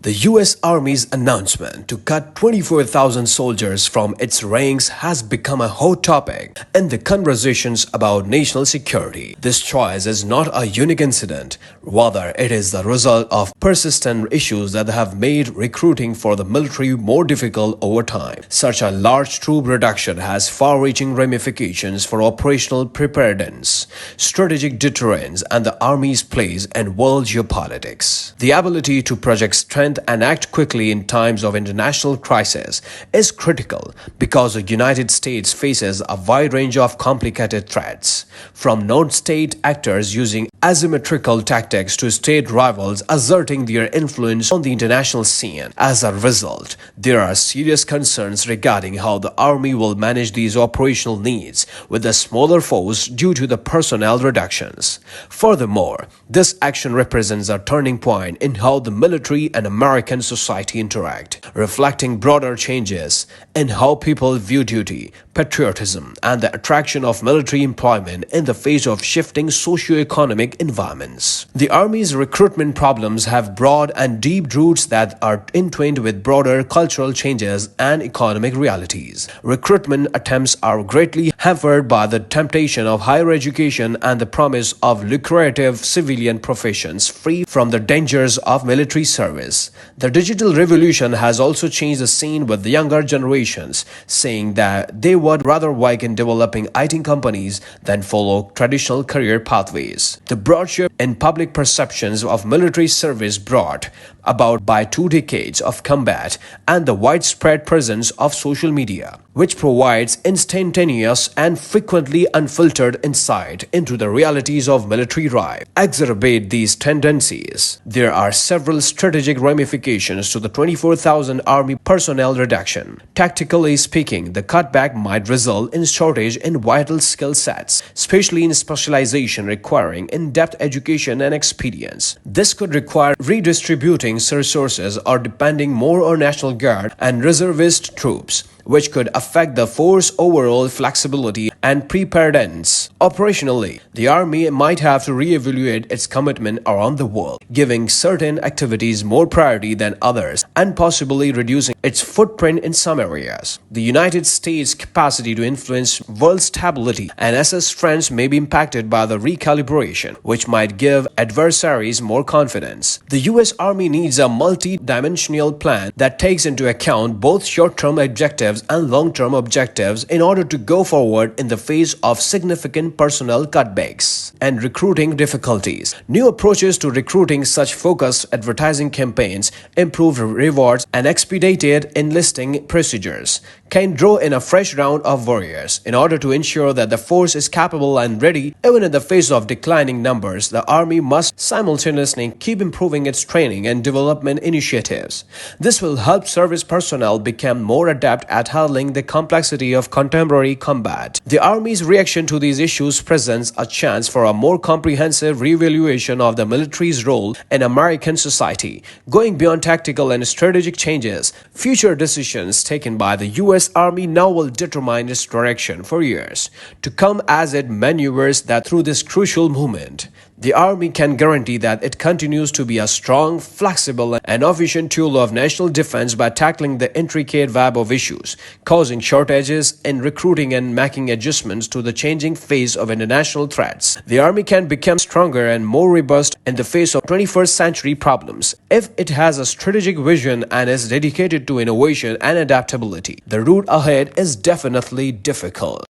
The US Army's announcement to cut 24,000 soldiers from its ranks has become a hot topic in the conversations about national security. This choice is not a unique incident, rather it is the result of persistent issues that have made recruiting for the military more difficult over time. Such a large troop reduction has far-reaching ramifications for operational preparedness, strategic deterrence, and the Army's place in world geopolitics. The ability to project strength and act quickly in times of international crisis is critical because the United States faces a wide range of complicated threats, from non-state actors using asymmetrical tactics to state rivals asserting their influence on the international scene. As a result, there are serious concerns regarding how the Army will manage these operational needs with a smaller force due to the personnel reductions. Furthermore, this action represents a turning point in how the military and American society interact, reflecting broader changes in how people view duty, patriotism, and the attraction of military employment in the face of shifting socio-economic environments. The Army's recruitment problems have broad and deep roots that are entwined with broader cultural changes and economic realities. Recruitment attempts are greatly hampered by the temptation of higher education and the promise of lucrative civilian professions free from the dangers of military service. The digital revolution has also changed the scene with the younger generations, saying that they would rather work in developing IT companies than follow traditional career pathways. The broad shift in public perceptions of military service brought about by 2 decades of combat and the widespread presence of social media, which provides instantaneous and frequently unfiltered insight into the realities of military life, exacerbate these tendencies. There are several strategic ramifications to the 24,000 Army personnel reduction. Tactically speaking, the cutback might result in shortage in vital skill sets, especially in specialization requiring in-depth education and experience. This could require redistributing resources or depending more on National Guard and reservist troops, which could affect the force's overall flexibility and preparedness. Operationally, the Army might have to re-evaluate its commitment around the world, giving certain activities more priority than others and possibly reducing its footprint in some areas. The United States' capacity to influence world stability and assess strengths may be impacted by the recalibration, which might give adversaries more confidence. The US Army needs a multi-dimensional plan that takes into account both short-term objectives and long-term objectives in order to go forward in the face of significant personnel cutbacks and recruiting difficulties. New approaches to recruiting, such focused advertising campaigns, improved rewards, and expedited enlisting procedures, can draw in a fresh round of warriors. In order to ensure that the force is capable and ready, even in the face of declining numbers, the Army must simultaneously keep improving its training and development initiatives. This will help service personnel become more adept at handling the complexity of contemporary combat. The Army's reaction to these issues presents a chance for a more comprehensive reevaluation of the military's role in American society. Going beyond tactical and strategic changes, future decisions taken by the US Army now will determine its direction for years to come as it maneuvers that through this crucial moment. The Army can guarantee that it continues to be a strong, flexible, and efficient tool of national defense by tackling the intricate web of issues, causing shortages in recruiting and making adjustments to the changing face of international threats. The Army can become stronger and more robust in the face of 21st century problems if it has a strategic vision and is dedicated to innovation and adaptability. The route ahead is definitely difficult.